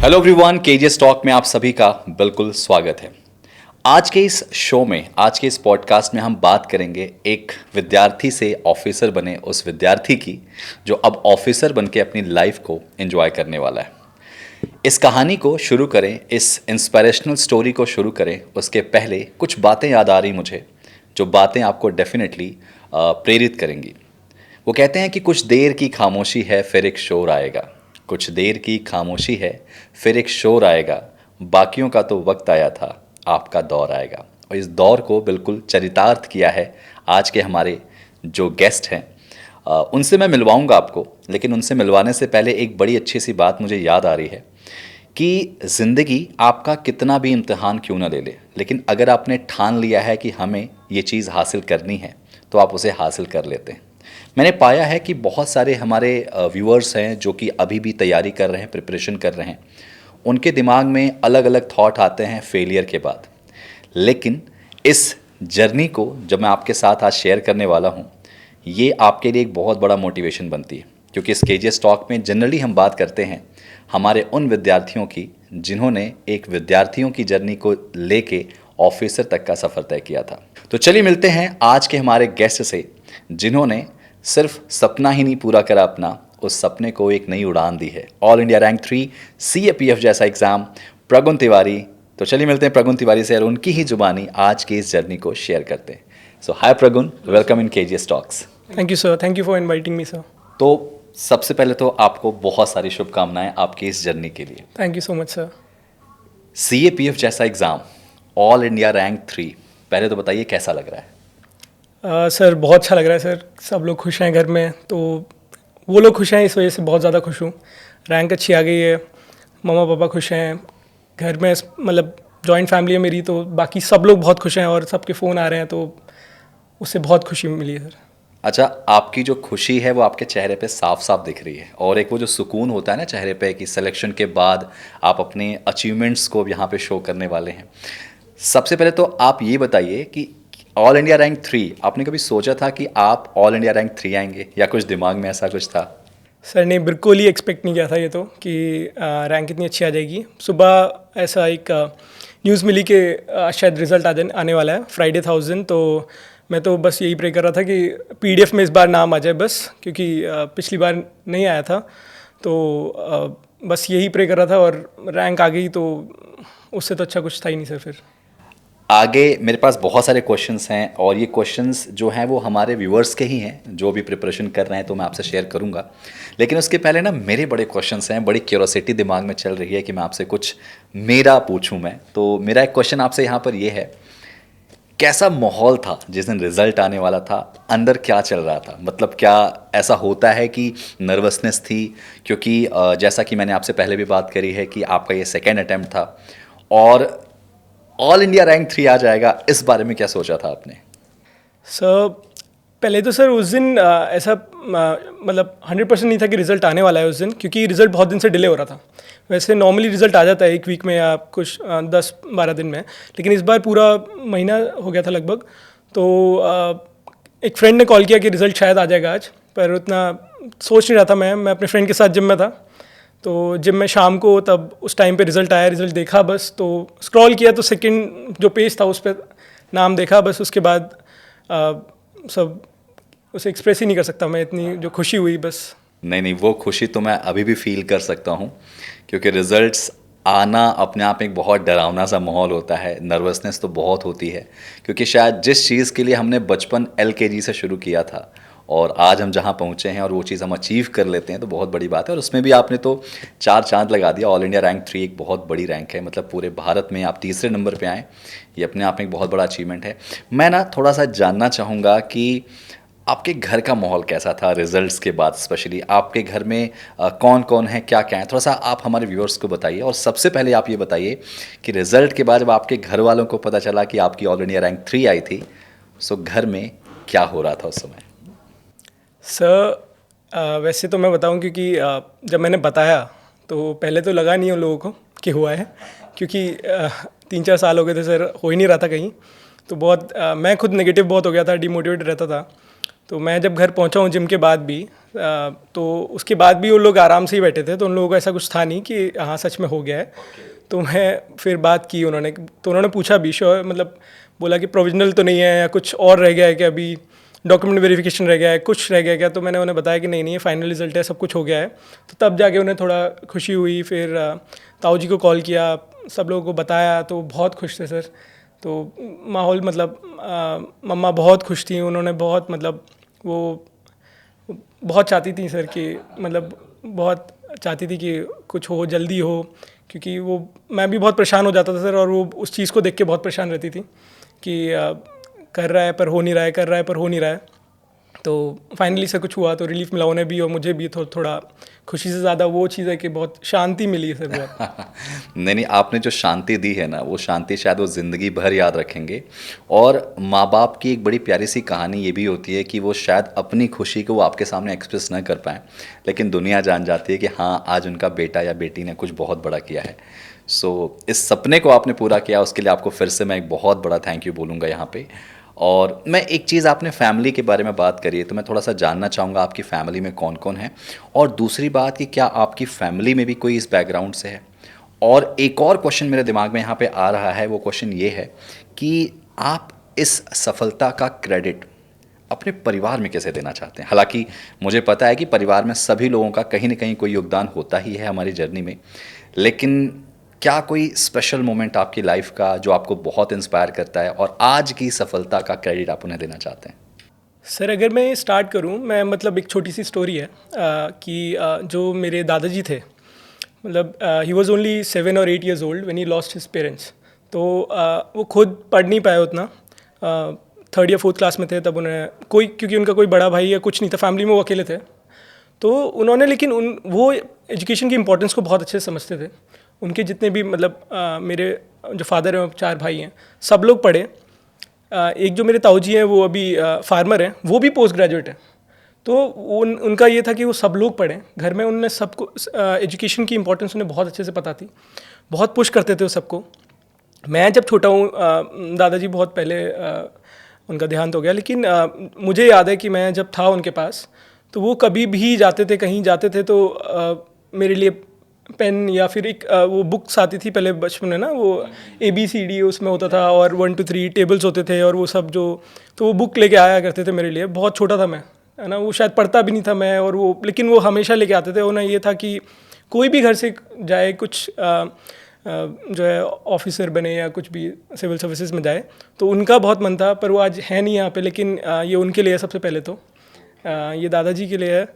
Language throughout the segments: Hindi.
हेलो एवरीवन, केजीएस टॉक में आप सभी का बिल्कुल स्वागत है। आज के इस शो में, आज के इस पॉडकास्ट में हम बात करेंगे एक विद्यार्थी से ऑफिसर बने उस विद्यार्थी की जो अब ऑफिसर बन के अपनी लाइफ को एंजॉय करने वाला है। इस कहानी को शुरू करें, इस इंस्पिरेशनल स्टोरी को शुरू करें उसके पहले कुछ बातें याद आ रही मुझे, जो बातें आपको डेफिनेटली प्रेरित करेंगी। वो कहते हैं कि कुछ देर की खामोशी है फिर एक शोर आएगा, कुछ देर की खामोशी है फिर एक शोर आएगा, बाकियों का तो वक्त आया था, आपका दौर आएगा। और इस दौर को बिल्कुल चरितार्थ किया है आज के हमारे जो गेस्ट हैं। उनसे मैं मिलवाऊंगा आपको, लेकिन उनसे मिलवाने से पहले एक बड़ी अच्छी सी बात मुझे याद आ रही है कि ज़िंदगी आपका कितना भी इम्तिहान क्यों ना ले ले, लेकिन अगर आपने ठान लिया है कि हमें ये चीज़ हासिल करनी है तो आप उसे हासिल कर लेते हैं। मैंने पाया है कि बहुत सारे हमारे व्यूअर्स हैं जो कि अभी भी तैयारी कर रहे हैं, प्रिपरेशन कर रहे हैं। उनके दिमाग में अलग अलग थॉट आते हैं फेलियर के बाद, लेकिन इस जर्नी को जब मैं आपके साथ आज शेयर करने वाला हूँ, ये आपके लिए एक बहुत बड़ा मोटिवेशन बनती है। क्योंकि इस केजीएस टॉक में जनरली हम बात करते हैं हमारे उन विद्यार्थियों की जिन्होंने एक विद्यार्थियों की जर्नी को लेके ऑफिसर तक का सफ़र तय किया था। तो चलिए मिलते हैं आज के हमारे गेस्ट से, जिन्होंने सिर्फ सपना ही नहीं पूरा करा अपना, उस सपने को एक नई उड़ान दी है। ऑल इंडिया रैंक 3 CAPF जैसा एग्ज़ाम, प्रगुन तिवारी। तो चलिए मिलते हैं प्रगुन तिवारी से और उनकी ही जुबानी आज की इस जर्नी को शेयर करते हैं। So hi Pragun, welcome in KGS talks. Thank you sir, thank you for inviting me sir. तो सबसे पहले तो आपको बहुत सारी शुभकामनाएं आपकी इस जर्नी के लिए। Thank you so much sir. CAPF जैसा एग्ज़ाम, ऑल इंडिया रैंक 3, पहले तो बताइए कैसा लग रहा है? सर बहुत अच्छा लग रहा है सर। सब लोग खुश हैं घर में, तो वो लोग खुश हैं, इस वजह से बहुत ज़्यादा खुश हूँ। रैंक अच्छी आ गई है, मम्मा पापा खुश हैं, घर में मतलब जॉइंट फैमिली है मेरी, तो बाकी सब लोग बहुत खुश हैं और सबके फ़ोन आ रहे हैं, तो उससे बहुत खुशी मिली है सर। अच्छा, आपकी जो खुशी है वो आपके चेहरे पे साफ साफ दिख रही है, और एक वो जो सुकून होता है ना चेहरे पे कि सिलेक्शन के बाद आप अपने अचीवमेंट्स को यहाँ पे शो करने वाले हैं। सबसे पहले तो आप ये बताइए कि ऑल इंडिया रैंक 3, आपने कभी सोचा था कि आप ऑल इंडिया रैंक 3 आएंगे, या कुछ दिमाग में ऐसा कुछ था? सर नहीं, बिल्कुल ही एक्सपेक्ट नहीं किया था ये तो कि रैंक इतनी अच्छी आ जाएगी। सुबह ऐसा एक न्यूज़ मिली कि शायद रिज़ल्ट आने वाला है, फ्राइडे था उस दिन। तो मैं तो बस यही प्रे कर रहा था कि PDF में इस बार नाम आ जाए बस, क्योंकि पिछली बार नहीं आया था। तो बस यही प्रे कर रहा था और रैंक आ गई, तो उससे तो अच्छा कुछ था ही नहीं सर। फिर आगे मेरे पास बहुत सारे क्वेश्चंस हैं, और ये क्वेश्चंस जो हैं वो हमारे व्यूअर्स के ही हैं जो भी प्रिपरेशन कर रहे हैं, तो मैं आपसे शेयर करूंगा। लेकिन उसके पहले ना मेरे बड़े क्वेश्चंस हैं, बड़ी क्यूरोसिटी दिमाग में चल रही है कि मैं आपसे कुछ मेरा पूछूं मैं। तो मेरा एक क्वेश्चन आपसे यहाँ पर ये है, कैसा माहौल था जिस दिन रिजल्ट आने वाला था? अंदर क्या चल रहा था? मतलब क्या ऐसा होता है कि नर्वसनेस थी? क्योंकि जैसा कि मैंने आपसे पहले भी बात करी है कि आपका ये सेकेंड अटैम्प्ट था, और ऑल इंडिया रैंक 3 आ जाएगा, इस बारे में क्या सोचा था आपने? सर पहले तो सर उस दिन ऐसा मतलब 100% नहीं था कि रिज़ल्ट आने वाला है उस दिन, क्योंकि रिज़ल्ट बहुत दिन से डिले हो रहा था। वैसे नॉर्मली रिज़ल्ट आ जाता है 1 वीक में या कुछ 10-12 दिन में, लेकिन इस बार पूरा महीना हो गया था लगभग। तो एक फ्रेंड ने कॉल किया कि रिज़ल्ट शायद आ जाएगा आज, पर उतना सोच नहीं रहा था। मैं अपने फ्रेंड के साथ जिम में था, तो जिम में शाम को तब उस टाइम पे रिज़ल्ट आया, रिज़ल्ट देखा बस, तो स्क्रॉल किया तो सेकंड जो पेज था उस पर नाम देखा बस। उसके बाद सब उसे एक्सप्रेस ही नहीं कर सकता मैं, इतनी जो खुशी हुई बस। नहीं नहीं, वो खुशी तो मैं अभी भी फील कर सकता हूँ, क्योंकि रिजल्ट्स आना अपने आप में एक बहुत डरावना सा माहौल होता है। नर्वसनेस तो बहुत होती है, क्योंकि शायद जिस चीज़ के लिए हमने बचपन LKG से शुरू किया था और आज हम जहाँ पहुँचे हैं और वो चीज़ हम अचीव कर लेते हैं, तो बहुत बड़ी बात है। और उसमें भी आपने तो 4 चांद लगा दिया। ऑल इंडिया रैंक 3 एक बहुत बड़ी रैंक है, मतलब पूरे भारत में आप तीसरे नंबर पे आए, ये अपने आप में एक बहुत बड़ा अचीवमेंट है। मैं ना थोड़ा सा जानना चाहूँगा कि आपके घर का माहौल कैसा था रिजल्ट्स के बाद? स्पेशली आपके घर में कौन कौन है, क्या क्या है, थोड़ा सा आप हमारे व्यूअर्स को बताइए। और सबसे पहले आप ये बताइए कि रिज़ल्ट के बाद जब आपके घर वालों को पता चला कि आपकी ऑल इंडिया रैंक 3 आई थी, सो घर में क्या हो रहा था उस समय? सर वैसे तो मैं बताऊं, क्योंकि जब मैंने बताया तो पहले तो लगा नहीं उन लोगों को कि हुआ है, क्योंकि 3-4 साल हो गए थे सर, हो ही नहीं रहा था कहीं। तो बहुत मैं खुद नेगेटिव बहुत हो गया था, डिमोटिवेटेड रहता था। तो मैं जब घर पहुंचा हूँ जिम के बाद भी, तो उसके बाद भी वो लोग आराम से ही बैठे थे, तो उन लोगों को ऐसा कुछ था नहीं कि हाँ सच में हो गया है। तो मैं फिर बात की उन्होंने, तो उन्होंने पूछा भी, श्योर मतलब बोला कि प्रोविजनल तो नहीं है या कुछ और रह गया है कि अभी डॉक्यूमेंट वेरिफिकेशन रह गया है, कुछ रह गया क्या? तो मैंने उन्हें बताया कि नहीं नहीं, ये फाइनल रिजल्ट है, सब कुछ हो गया है। तो तब जाके उन्हें थोड़ा खुशी हुई। फिर ताऊ जी को कॉल किया, सब लोगों को बताया, तो बहुत खुश थे सर। तो माहौल मतलब मम्मा बहुत खुश थी, उन्होंने बहुत मतलब वो बहुत चाहती थी सर कि मतलब बहुत चाहती थी कि कुछ हो, जल्दी हो, क्योंकि वो मैं भी बहुत परेशान हो जाता था सर, और वो उस चीज़ को देख के बहुत परेशान रहती थी कि कर रहा है पर हो नहीं रहा है, कर रहा है पर हो नहीं रहा है। तो फाइनली सर कुछ हुआ तो रिलीफ मिला उन्हें भी और मुझे भी। थोड़ा खुशी से ज़्यादा वो चीज़ है कि बहुत शांति मिली है सर बहुत। नहीं नहीं, आपने जो शांति दी है ना, वो शांति शायद वो ज़िंदगी भर याद रखेंगे। और माँ बाप की एक बड़ी प्यारी सी कहानी ये भी होती है कि वो शायद अपनी खुशी को वो आपके सामने एक्सप्रेस ना कर पाएँ, लेकिन दुनिया जान जाती है कि हाँ आज उनका बेटा या बेटी ने कुछ बहुत बड़ा किया है। सो इस सपने को आपने पूरा किया, उसके लिए आपको फिर से मैं एक बहुत बड़ा थैंक यू बोलूँगा यहाँ पे। और मैं एक चीज़, आपने फैमिली के बारे में बात करी है, तो मैं थोड़ा सा जानना चाहूँगा आपकी फैमिली में कौन कौन है, और दूसरी बात कि क्या आपकी फैमिली में भी कोई इस बैकग्राउंड से है। और एक और क्वेश्चन मेरे दिमाग में यहाँ पे आ रहा है, वो क्वेश्चन ये है कि आप इस सफलता का क्रेडिट अपने परिवार में कैसे देना चाहते हैं। हालांकि मुझे पता है कि परिवार में सभी लोगों का कहीं ना कहीं कोई योगदान होता ही है हमारी जर्नी में, लेकिन क्या कोई स्पेशल मोमेंट आपकी लाइफ का जो आपको बहुत इंस्पायर करता है और आज की सफलता का क्रेडिट आप उन्हें देना चाहते हैं। सर अगर मैं स्टार्ट करूं, मैं मतलब एक छोटी सी स्टोरी है कि जो मेरे दादाजी थे, मतलब ही वॉज ओनली 7 और 8 years old when he lost his parents. तो वो खुद पढ़ नहीं पाए उतना, 3rd या 4th क्लास में थे तब उन्हें कोई, क्योंकि उनका कोई बड़ा भाई या कुछ नहीं था फैमिली में, वो अकेले थे। तो उन्होंने, लेकिन वो एजुकेशन की इंपॉर्टेंस को बहुत अच्छे से समझते थे। उनके जितने भी मतलब मेरे जो फादर हैं, 4 भाई हैं, सब लोग पढ़े। एक जो मेरे ताऊ जी हैं वो अभी फार्मर हैं, वो भी पोस्ट ग्रेजुएट हैं। तो उनका ये था कि वो सब लोग पढ़ें घर में। उनने सबको एजुकेशन की इंपॉर्टेंस उन्हें बहुत अच्छे से पता थी, बहुत पुश करते थे वो सबको। मैं जब छोटा हूँ, दादाजी बहुत पहले उनका देहांत हो गया, लेकिन मुझे याद है कि मैं जब था उनके पास, तो वो कभी भी जाते थे, कहीं जाते थे तो मेरे लिए पेन या फिर एक वो बुक्स आती थी पहले बचपन में ना, वो ABCD उसमें होता था, और 1 2 3 टेबल्स होते थे, और वो सब जो, तो वो बुक लेके आया करते थे मेरे लिए। बहुत छोटा था मैं, है ना, वो शायद पढ़ता भी नहीं था मैं, और वो लेकिन वो हमेशा लेके आते थे। उन्हें ये था कि कोई भी घर से जाए, कुछ जो है ऑफिसर बने या कुछ भी सिविल सर्विसेज में जाए, तो उनका बहुत मन था। पर वो आज है नहीं यहाँ पे, लेकिन ये उनके लिए है सबसे पहले तो, ये दादाजी के लिए है।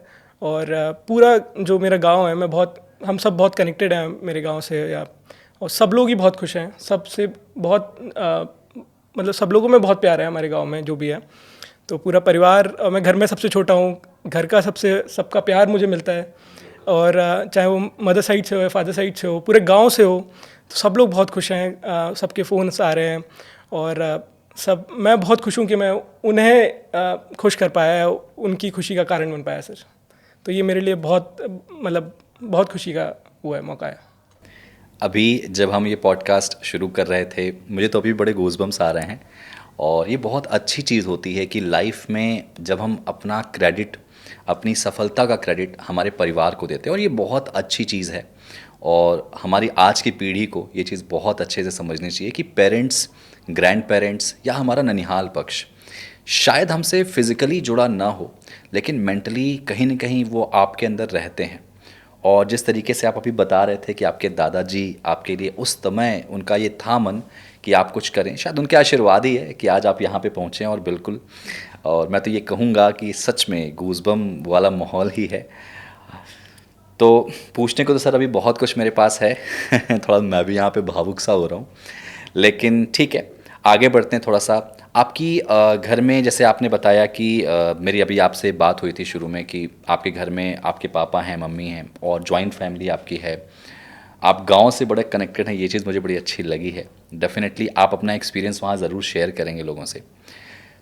और पूरा जो मेरा गांव है, मैं बहुत, हम सब बहुत कनेक्टेड हैं मेरे गांव से, या और सब लोग ही बहुत खुश हैं, सबसे बहुत मतलब सब लोगों में बहुत प्यार है हमारे गांव में जो भी है। तो पूरा परिवार, मैं घर में सबसे छोटा हूँ, घर का सबका प्यार मुझे मिलता है। और चाहे वो मदर साइड से हो या फादर साइड से हो, पूरे गांव से हो, तो सब लोग बहुत खुश हैं। सबके फ़ोन्स आ रहे हैं, और मैं बहुत खुश हूँ कि मैं उन्हें खुश कर पाया, उनकी खुशी का कारण बन पाया सर। तो ये मेरे लिए बहुत मतलब बहुत खुशी का हुआ है, मौका है। अभी जब हम ये पॉडकास्ट शुरू कर रहे थे, मुझे तो अभी बड़े गूज़बम्स आ रहे हैं। और ये बहुत अच्छी चीज़ होती है कि लाइफ में जब हम अपना क्रेडिट, अपनी सफलता का क्रेडिट हमारे परिवार को देते हैं, और ये बहुत अच्छी चीज़ है। और हमारी आज की पीढ़ी को ये चीज़ बहुत अच्छे से समझनी चाहिए कि पेरेंट्स, ग्रैंड पेरेंट्स या हमारा ननिहाल पक्ष शायद हमसे फिज़िकली जुड़ा ना हो, लेकिन मेंटली कहीं ना कहीं वो आपके अंदर रहते हैं। और जिस तरीके से आप अभी बता रहे थे कि आपके दादाजी आपके लिए उस समय उनका ये था मन कि आप कुछ करें, शायद उनके आशीर्वाद ही है कि आज आप यहाँ पे पहुँचे। और बिल्कुल, और मैं तो ये कहूँगा कि सच में गूज़बम वाला माहौल ही है। तो पूछने को तो सर अभी बहुत कुछ मेरे पास है थोड़ा मैं भी यहाँ पे भावुक सा हो रहा हूँ, लेकिन ठीक है, आगे बढ़ते हैं थोड़ा सा। आपकी घर में, जैसे आपने बताया कि मेरी अभी आपसे बात हुई थी शुरू में कि आपके घर में आपके पापा हैं, मम्मी हैं, और जॉइंट फैमिली आपकी है, आप गांव से बड़े कनेक्टेड हैं। ये चीज़ मुझे बड़ी अच्छी लगी है। डेफिनेटली आप अपना एक्सपीरियंस वहाँ ज़रूर शेयर करेंगे लोगों से।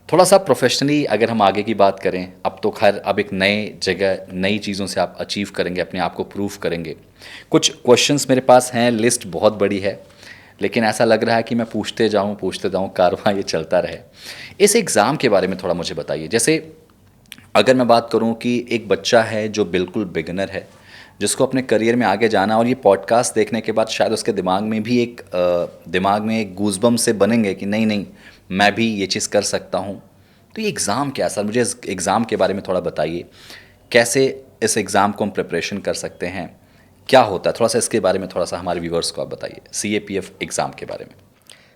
थोड़ा सा प्रोफेशनली अगर हम आगे की बात करें, अब तो खैर अब एक नए जगह, नई चीज़ों से आप अचीव करेंगे, अपने आप को प्रूव करेंगे। कुछ क्वेश्चंस मेरे पास हैं, लिस्ट बहुत बड़ी है, लेकिन ऐसा लग रहा है कि मैं पूछते जाऊँ कारवां ये चलता रहे। इस एग्ज़ाम के बारे में थोड़ा मुझे बताइए। जैसे अगर मैं बात करूं कि एक बच्चा है जो बिल्कुल बिगिनर है, जिसको अपने करियर में आगे जाना, और ये पॉडकास्ट देखने के बाद शायद उसके दिमाग में भी दिमाग में एक गूज़बम्प से बनेंगे कि नहीं नहीं, मैं भी ये चीज़ कर सकता हूँ। तो ये एग्ज़ाम क्या सर, मुझे इस एग्ज़ाम के बारे में थोड़ा बताइए। कैसे इस एग्ज़ाम को हम प्रिपरेशन कर सकते हैं, क्या होता है, थोड़ा सा इसके बारे में थोड़ा सा हमारे व्यूवर्स को आप बताइए, CAPF एग्ज़ाम के बारे में।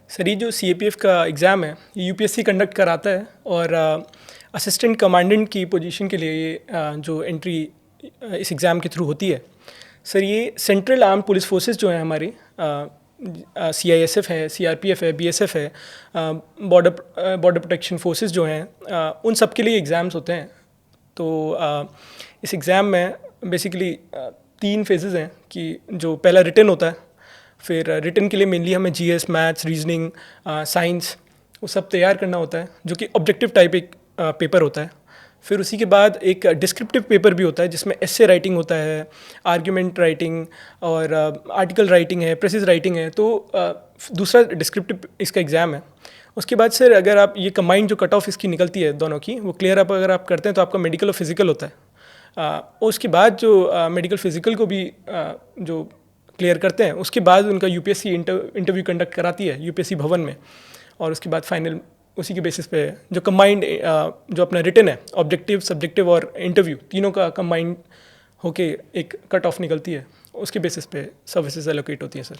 सर ये जो CAPF का एग्ज़ाम है ये यूपीएससी कंडक्ट कराता है, और असिस्टेंट कमांडेंट की पोजीशन के लिए ये जो एंट्री इस एग्ज़ाम के थ्रू होती है। सर ये सेंट्रल आर्म्ड पुलिस फोर्सेस जो हैं हमारी, CISF है, CRPF है, BSF है, बॉर्डर प्रोटेक्शन फोर्सेस जो हैं, उन सब के लिए एग्ज़ाम्स होते हैं। तो इस एग्ज़ाम में बेसिकली 3 फेजेज़ हैं कि जो पहला रिटन होता है, फिर रिटन के लिए मेनली हमें GS, मैथ्स, रीजनिंग, साइंस वो सब तैयार करना होता है, जो कि ऑब्जेक्टिव टाइप एक पेपर होता है। फिर उसी के बाद एक डिस्क्रिप्टिव पेपर भी होता है जिसमें एस्से राइटिंग होता है, आर्ग्यूमेंट राइटिंग और आर्टिकल राइटिंग है, प्रेसिज राइटिंग है। तो दूसरा डिस्क्रिप्टिव इसका एग्ज़ाम है। उसके बाद सर अगर आप ये कंबाइंड जो कट ऑफ इसकी निकलती है दोनों की, वो क्लियर अप अगर आप करते हैं तो आपका मेडिकल और फिजिकल होता है। उसके बाद जो मेडिकल फिजिकल को भी जो क्लियर करते हैं, उसके बाद उनका यूपीएससी इंटरव्यू कंडक्ट कराती है यूपीएससी भवन में, और उसके बाद फाइनल उसी के बेसिस पे जो कंबाइंड जो अपना रिटन है, ऑब्जेक्टिव, सब्जेक्टिव और इंटरव्यू तीनों का कंबाइंड होके एक कट ऑफ निकलती है, उसके बेसिस पे सर्विसेज एलोकेट होती हैं सर।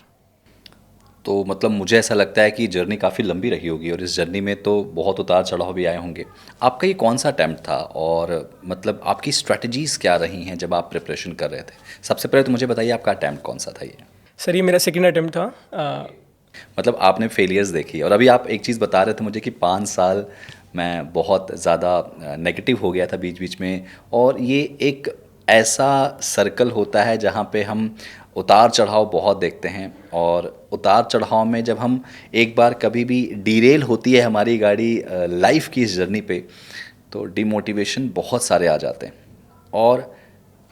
तो मतलब मुझे ऐसा लगता है कि जर्नी काफ़ी लंबी रही होगी, और इस जर्नी में तो बहुत उतार चढ़ाव भी आए होंगे। आपका ये कौन सा अटैम्प्ट था, और मतलब आपकी स्ट्रेटजीज़ क्या रही हैं जब आप प्रिपरेशन कर रहे थे? सबसे पहले तो मुझे बताइए आपका अटैम्प्ट कौन सा था ये? सर ये मेरा सेकेंड अटैम्प्ट था। मतलब आपने फेलियर्स देखी, और अभी आप एक चीज़ बता रहे थे मुझे कि 5 साल मैं बहुत ज़्यादा नेगेटिव हो गया था बीच बीच में, और ये एक ऐसा सर्कल होता है जहाँ पे हम उतार चढ़ाव बहुत देखते हैं, और उतार चढ़ाव में जब हम एक बार कभी भी डीरेल होती है हमारी गाड़ी लाइफ की इस जर्नी पे, तो डिमोटिवेशन बहुत सारे आ जाते हैं। और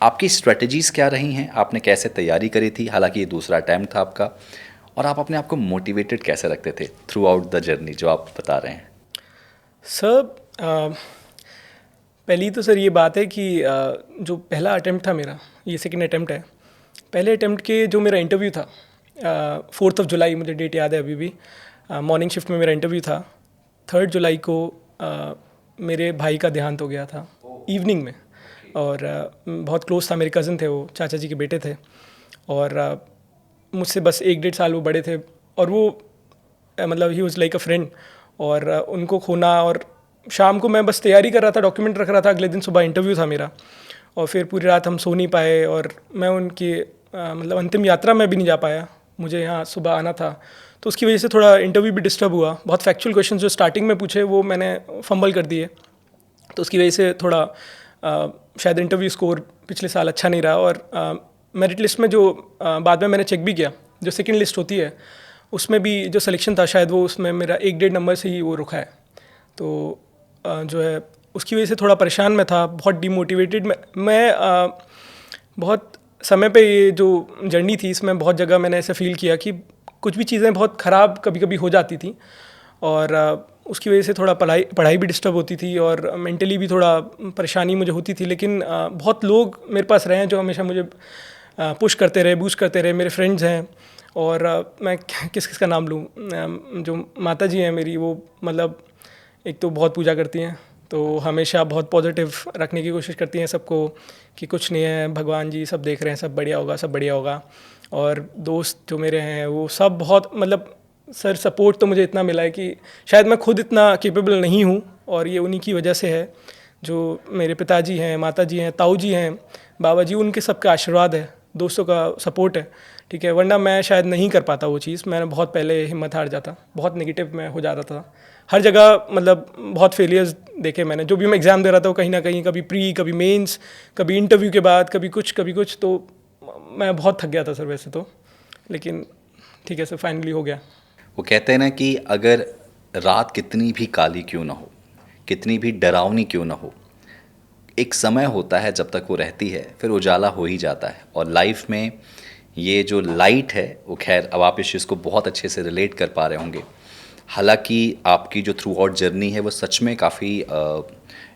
आपकी स्ट्रेटजीज़ क्या रही हैं, आपने कैसे तैयारी करी थी, हालांकि ये दूसरा अटैम्प्ट था आपका, और आप अपने आप को मोटिवेटेड कैसे रखते थे थ्रू आउट द जर्नी जो आप बता रहे हैं? सर पहली तो सर ये बात है कि जो पहला अटैम्प्ट था मेरा, ये सेकेंड अटैम्प्ट है। पहले अटैम्प्ट के जो मेरा इंटरव्यू था 4 जुलाई, मुझे डेट याद है अभी भी, मॉर्निंग शिफ्ट में मेरा इंटरव्यू था। 3 जुलाई को मेरे भाई का देहांत हो गया था इवनिंग में, और बहुत क्लोज था, मेरे कज़न थे, वो चाचा जी के बेटे थे, और मुझसे बस 1-1.5 साल वो बड़े थे, और वो मतलब he was like a friend. और उनको खोना, और शाम को मैं बस तैयारी कर रहा था, डॉक्यूमेंट रख रहा था, अगले दिन सुबह इंटरव्यू था मेरा, और फिर पूरी रात हम सो नहीं पाए, और मैं उनकी मतलब अंतिम यात्रा में भी नहीं जा पाया, मुझे यहाँ सुबह आना था। तो उसकी वजह से थोड़ा इंटरव्यू भी डिस्टर्ब हुआ। बहुत फैक्चुअल क्वेश्चन जो स्टार्टिंग में पूछे वो मैंने फंबल कर दिए, तो उसकी वजह से थोड़ा शायद इंटरव्यू स्कोर पिछले साल अच्छा नहीं रहा। और मेरिट लिस्ट में जो बाद में मैंने चेक भी किया, जो सेकंड लिस्ट होती है उसमें भी जो सिलेक्शन था शायद वो उसमें मेरा 1-1.5 नंबर से ही वो रुका है। तो जो है उसकी वजह से थोड़ा परेशान मैं था, बहुत डिमोटिवेटेड मैं बहुत समय पे ये जो जर्नी थी इसमें बहुत जगह मैंने ऐसा फील किया कि कुछ भी चीज़ें बहुत ख़राब कभी कभी हो जाती थी, और उसकी वजह से थोड़ा पढ़ाई भी डिस्टर्ब होती थी, और मेंटली भी थोड़ा परेशानी मुझे होती थी। लेकिन बहुत लोग मेरे पास रहे हैं जो हमेशा मुझे पुश करते रहे, बूस्ट करते रहे, मेरे फ्रेंड्स हैं। और मैं किस किस का नाम लूँ, जो माता जी हैं मेरी, वो मतलब एक तो बहुत पूजा करती हैं, तो हमेशा बहुत पॉजिटिव रखने की कोशिश करती हैं सबको कि कुछ नहीं है, भगवान जी सब देख रहे हैं, सब बढ़िया होगा, सब बढ़िया होगा। और दोस्त जो मेरे हैं वो सब बहुत मतलब सर सपोर्ट तो मुझे इतना मिला है कि शायद मैं खुद इतना कैपेबल नहीं हूँ, और ये उन्हीं की वजह से है। जो मेरे पिताजी हैं, माता जी हैं, ताऊ जी हैं, बाबा जी, उनके सबका आशीर्वाद है, दोस्तों का सपोर्ट है, ठीक है। वरना मैं शायद नहीं कर पाता वो चीज़, मैंने बहुत पहले हिम्मत हार जाता, बहुत नेगेटिव में हो जाता था हर जगह। मतलब बहुत फेलियर्स देखे मैंने, जो भी मैं एग्ज़ाम दे रहा था वो कहीं ना कहीं, कभी प्री, कभी मेंस, कभी इंटरव्यू के बाद, कभी कुछ, तो मैं बहुत थक गया था सर वैसे तो, लेकिन ठीक है सर, फाइनली हो गया। वो कहते हैं ना कि अगर रात कितनी भी काली क्यों ना हो, कितनी भी डरावनी क्यों ना हो, एक समय होता है जब तक वो रहती है फिर उजाला हो ही जाता है। और लाइफ में ये जो लाइट है वो, खैर अब आप इस चीज़ को बहुत अच्छे से रिलेट कर पा रहे होंगे। हालांकि आपकी जो थ्रू आउट जर्नी है वो सच में काफ़ी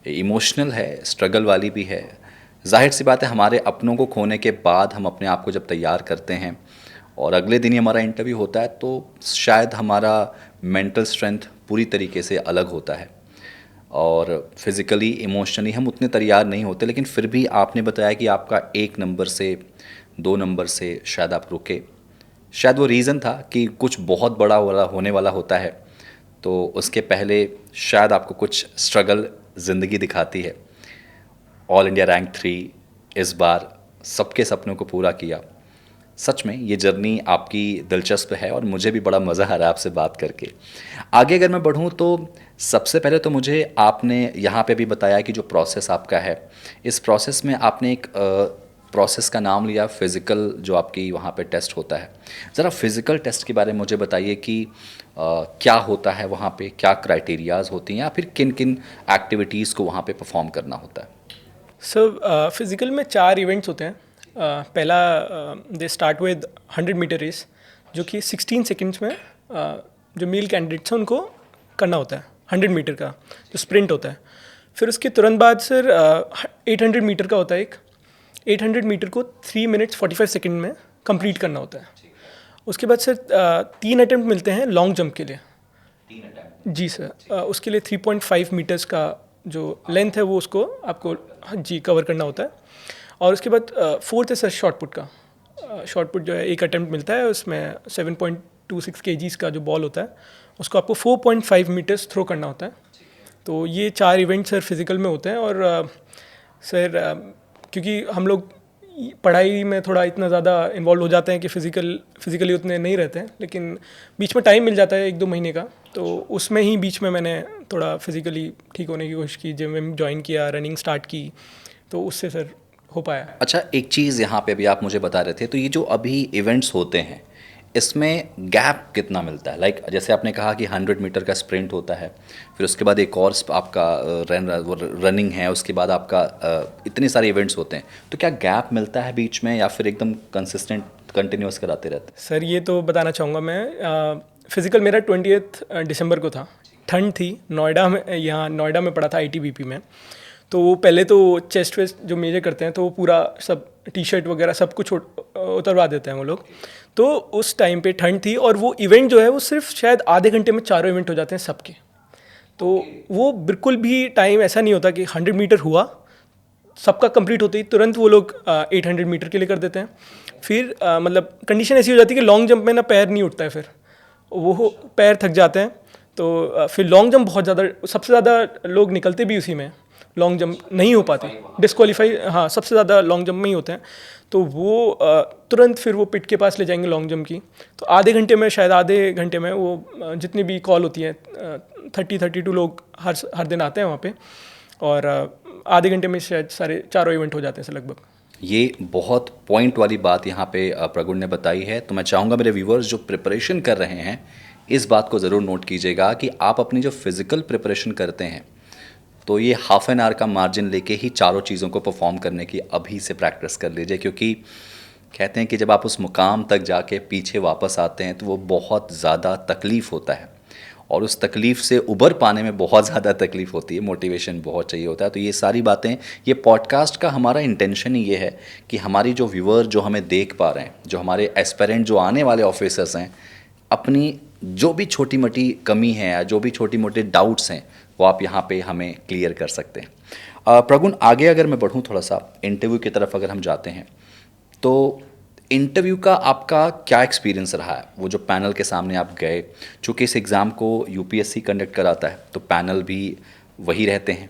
इमोशनल है, स्ट्रगल वाली भी है। जाहिर सी बात है, हमारे अपनों को खोने के बाद हम अपने आप को जब तैयार करते हैं और अगले दिन ही हमारा इंटरव्यू होता है, तो शायद हमारा मेंटल स्ट्रेंथ पूरी तरीके से अलग होता है और फिज़िकली इमोशनली हम उतने तैयार नहीं होते। लेकिन फिर भी आपने बताया कि आपका 1 नंबर से 2 नंबर से शायद आप रुके। शायद वो रीज़न था कि कुछ बहुत बड़ा होने वाला होता है, तो उसके पहले शायद आपको कुछ स्ट्रगल ज़िंदगी दिखाती है। ऑल इंडिया रैंक 3 इस बार सबके सपनों को पूरा किया। सच में ये जर्नी आपकी दिलचस्प है और मुझे भी बड़ा मज़ा आ रहा है आपसे बात करके। आगे अगर मैं बढ़ूँ तो सबसे पहले तो मुझे आपने यहाँ पे भी बताया कि जो प्रोसेस आपका है, इस प्रोसेस में आपने एक प्रोसेस का नाम लिया फ़िज़िकल, जो आपकी वहाँ पे टेस्ट होता है। ज़रा फ़िज़िकल टेस्ट के बारे में मुझे बताइए कि क्या होता है वहाँ पे, क्या क्राइटेरियाज़ होती हैं या फिर किन किन एक्टिविटीज़ को वहाँ पे परफॉर्म करना होता है? सर फिज़िकल में 4 इवेंट्स होते हैं। पहला they start with 100 metre race, जो कि 16 सेकंड्स में जो मेल कैंडिडेट्स हैं उनको करना होता है, 100 मीटर का जो स्प्रिंट होता है। फिर उसके तुरंत बाद सर 800 मीटर का होता है एक। 800 मीटर को 3 मिनट्स 45 सेकंड में कंप्लीट करना होता है। उसके बाद सर 3 अटेम्प्ट मिलते हैं लॉन्ग जंप के लिए। जी सर, उसके लिए 3.5 मीटर्स का जो लेंथ है वो उसको आपको जी कवर करना होता है। और उसके बाद फोर्थ है सर शॉर्ट पुट का। शॉर्ट पुट जो है एक अटेम्प्ट मिलता है, उसमें 7.26 kgs का जो बॉल होता है उसको आपको 4.5 मीटर्स थ्रो करना होता है। तो ये 4 इवेंट सर फिज़िकल में होते हैं। और सर क्योंकि हम लोग पढ़ाई में थोड़ा इतना ज़्यादा इन्वॉल्व हो जाते हैं कि फिज़िकली उतने नहीं रहते हैं, लेकिन बीच में टाइम मिल जाता है 1-2 महीने का, तो उसमें ही बीच में मैंने थोड़ा फिज़िकली ठीक होने की कोशिश की, जिम विम ज्वाइन किया, रनिंग स्टार्ट की, तो उससे सर हो पाया। अच्छा, एक चीज़ यहाँ पे अभी आप मुझे बता रहे थे, तो ये जो अभी इवेंट्स होते हैं इसमें गैप कितना मिलता है? लाइक जैसे आपने कहा कि 100 मीटर का स्प्रिंट होता है, फिर उसके बाद एक और आपका रनिंग है, उसके बाद आपका इतने सारे इवेंट्स होते हैं, तो क्या गैप मिलता है बीच में या फिर एकदम कंसिस्टेंट कंटिन्यूस कराते रहते हैं? सर ये तो बताना चाहूँगा मैं, फ़िज़िकल मेरा 20 दिसंबर को था। ठंड थी, नोएडा में, यहाँ नोएडा में पड़ा था ITBP में। तो वो पहले तो चेस्ट वेस्ट जो मेजर करते हैं तो वो पूरा सब टी-शर्ट वगैरह सब कुछ उतरवा देते हैं वो लोग। तो उस टाइम पे ठंड थी और वो इवेंट जो है वो सिर्फ शायद आधे घंटे में चारों इवेंट हो जाते हैं सबके। तो वो बिल्कुल भी टाइम ऐसा नहीं होता कि 100 मीटर हुआ, सबका कंप्लीट होते ही तुरंत वो लोग 800 मीटर के लिए कर देते हैं। फिर मतलब कंडीशन ऐसी हो जाती है कि लॉन्ग जंप में ना पैर नहीं उठता है, फिर वो पैर थक जाते हैं। तो फिर लॉन्ग जंप बहुत ज़्यादा, सबसे ज़्यादा लोग निकलते भी उसी में, लॉन्ग जंप नहीं हो पाते, डिस्क्वालीफाई, हाँ सबसे ज़्यादा लॉन्ग जंप में ही होते हैं। तो वो तुरंत फिर वो पिट के पास ले जाएंगे लॉन्ग जंप की। तो आधे घंटे में, शायद आधे घंटे में वो जितनी भी कॉल होती है 32 लोग हर दिन आते हैं वहाँ पे, और आधे घंटे में शायद सारे चारों इवेंट हो जाते हैं लगभग। ये बहुत पॉइंट वाली बात यहाँ पे प्रगुण ने बताई है। तो मैं चाहूँगा मेरे व्यूवर्स जो प्रिपरेशन कर रहे हैं इस बात को ज़रूर नोट कीजिएगा कि आप अपनी जो फिज़िकल प्रिपरेशन करते हैं तो ये हाफ एन आवर का मार्जिन लेके ही चारों चीज़ों को परफॉर्म करने की अभी से प्रैक्टिस कर लीजिए, क्योंकि कहते हैं कि जब आप उस मुकाम तक जाके पीछे वापस आते हैं तो वो बहुत ज़्यादा तकलीफ़ होता है और उस तकलीफ़ से उबर पाने में बहुत ज़्यादा तकलीफ़ होती है, मोटिवेशन बहुत चाहिए होता है। तो ये सारी बातें, ये पॉडकास्ट का हमारा इंटेंशन ही ये है कि हमारी जो व्यूअर जो हमें देख पा रहे हैं, जो हमारे एस्पिरेंट जो आने वाले ऑफिसर्स हैं, अपनी जो भी छोटी मोटी कमी है या जो भी छोटी मोटे डाउट्स हैं वो आप यहाँ पे हमें क्लियर कर सकते हैं। प्रगुण, आगे अगर मैं बढ़ूँ थोड़ा सा इंटरव्यू की तरफ अगर हम जाते हैं, तो इंटरव्यू का आपका क्या एक्सपीरियंस रहा है? वो जो पैनल के सामने आप गए, चूँकि इस एग्ज़ाम को UPSC कंडक्ट कराता है तो पैनल भी वही रहते हैं,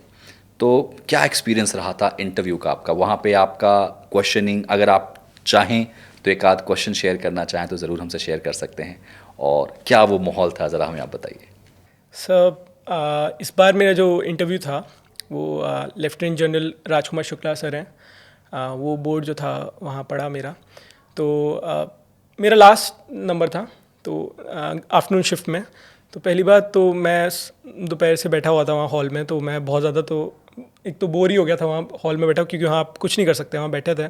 तो क्या एक्सपीरियंस रहा था इंटरव्यू का आपका? वहाँ पे आपका क्वेश्चनिंग, अगर आप चाहें तो एक आध क्वेश्चन शेयर करना चाहें तो ज़रूर हमसे शेयर कर सकते हैं, और क्या वो माहौल था ज़रा हमें आप बताइए। सर इस बार मेरा जो इंटरव्यू था वो lieutenant general Rajkumar Shukla sir हैं, वो बोर्ड जो था वहाँ पढ़ा मेरा। तो मेरा लास्ट नंबर था, तो आफ्टरनून शिफ्ट में। तो पहली बात तो मैं दोपहर से बैठा हुआ था वहाँ हॉल में, तो मैं बहुत ज़्यादा तो एक तो बोर ही हो गया था वहाँ हॉल में बैठा, क्योंकि वहाँ आप कुछ नहीं कर सकते, वहाँ बैठे थे।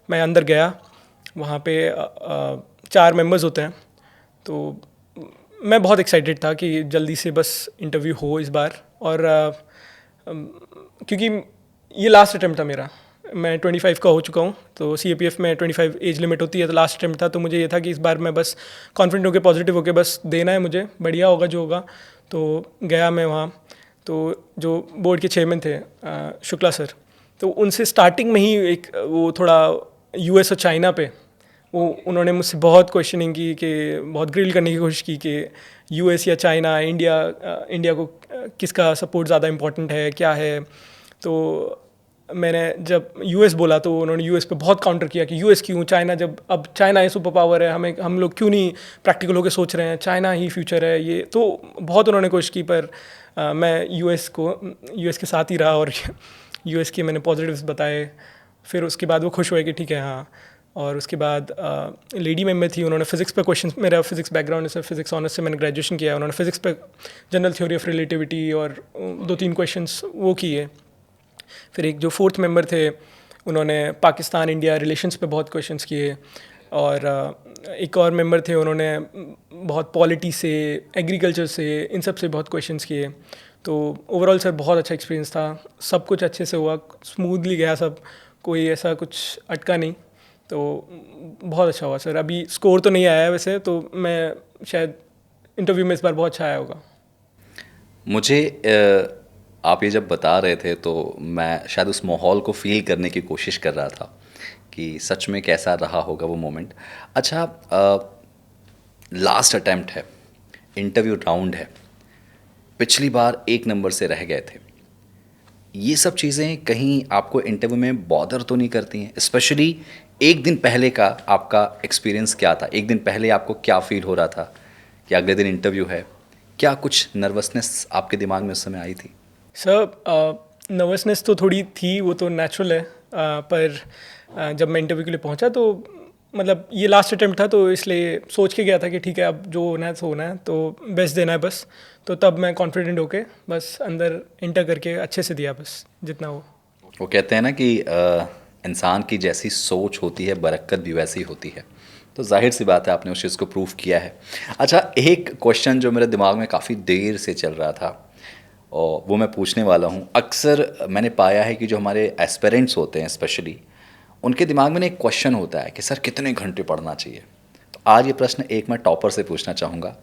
मैं अंदर गया, वहाँ पे 4 मेंबर्स होते हैं, तो मैं बहुत एक्साइटेड था कि जल्दी से बस इंटरव्यू हो इस बार। और क्योंकि ये लास्ट अटैम्प्ट था मेरा, मैं 25 का हो चुका हूँ, तो CAPF में 25 एज लिमिट होती है, तो लास्ट अटैम्प्ट था, तो मुझे ये था कि इस बार मैं बस कॉन्फिडेंट होकर पॉजिटिव होकर बस देना है मुझे, बढ़िया होगा जो होगा। तो गया मैं वहाँ, तो जो बोर्ड के चेयरमैन थे शुक्ला सर, तो उनसे स्टार्टिंग में ही एक वो थोड़ा US और चाइना पे वो उन्होंने मुझसे बहुत क्वेश्चनिंग की, कि बहुत ग्रिल करने की कोशिश की कि US या चाइना, इंडिया को किसका सपोर्ट ज़्यादा इम्पोर्टेंट है, क्या है। तो मैंने जब US बोला तो उन्होंने US पे बहुत काउंटर किया कि US क्यों, चाइना, जब अब चाइना ही सुपर पावर है, हम लोग क्यों नहीं प्रैक्टिकल होकर सोच रहे हैं, चाइना ही फ्यूचर है ये। तो बहुत उन्होंने कोशिश की, पर मैं US के साथ ही रहा और US के मैंने पॉजिटिव्स बताए। फिर उसके बाद वो खुश हुए कि ठीक है हाँ। और उसके बाद लेडी मेंबर थी, उन्होंने फिज़िक्स पे क्वेश्चन, मेरा फिज़िक्स बैकग्राउंड है सर, फिज़िक्स ऑनर्स से मैंने ग्रेजुएशन किया है, उन्होंने फिज़िक्स पे जनरल थ्योरी ऑफ रिलेटिविटी और 2-3 क्वेश्चंस वो किए। फिर एक जो फोर्थ मेंबर थे, उन्होंने पाकिस्तान इंडिया रिलेशंस पे बहुत क्वेश्चंस किए। और एक और मेंबर थे, उन्होंने बहुत पॉलिटी से, एग्रीकल्चर से, इन सब से बहुत क्वेश्चंस किए। तो ओवरऑल सर बहुत अच्छा एक्सपीरियंस था, सब कुछ अच्छे से हुआ, स्मूथली गया सब, कोई ऐसा कुछ अटका नहीं। तो बहुत अच्छा हुआ सर। अभी स्कोर तो नहीं आया है वैसे, तो मैं शायद इंटरव्यू में इस बार बहुत अच्छा आया होगा। मुझे आप ये जब बता रहे थे तो मैं शायद उस माहौल को फील करने की कोशिश कर रहा था कि सच में कैसा रहा होगा वो मोमेंट। अच्छा, लास्ट अटेम्प्ट है, इंटरव्यू राउंड है, पिछली बार 1 नंबर से रह गए थे, ये सब चीज़ें कहीं आपको इंटरव्यू में बॉदर तो नहीं करती हैं? स्पेशली एक दिन पहले का आपका एक्सपीरियंस क्या था? एक दिन पहले आपको क्या फील हो रहा था कि अगले दिन इंटरव्यू है? क्या कुछ नर्वसनेस आपके दिमाग में उस समय आई थी? सर नर्वसनेस तो थोड़ी थी, वो तो नेचुरल है। पर जब मैं इंटरव्यू के लिए पहुंचा तो मतलब ये लास्ट अटेम्प्ट था, तो इसलिए सोच के गया था कि ठीक है अब जो होना है सो होना है, तो बेस्ट देना है बस। तो तब मैं कॉन्फिडेंट होके बस अंदर इंटर करके अच्छे से दिया बस जितना हो। वो कहते हैं ना कि इंसान की जैसी सोच होती है बरकत भी वैसी होती है, तो जाहिर सी बात है आपने उस चीज़ को प्रूव किया है। अच्छा, एक क्वेश्चन जो मेरे दिमाग में काफ़ी देर से चल रहा था और वो मैं पूछने वाला हूँ। अक्सर मैंने पाया है कि जो हमारे एस्पिरेंट्स होते हैं स्पेशली, उनके दिमाग में ना एक क्वेश्चन होता है कि सर कितने घंटे पढ़ना चाहिए। तो आज ये प्रश्न एक मैं टॉपर से पूछना चाहूँगा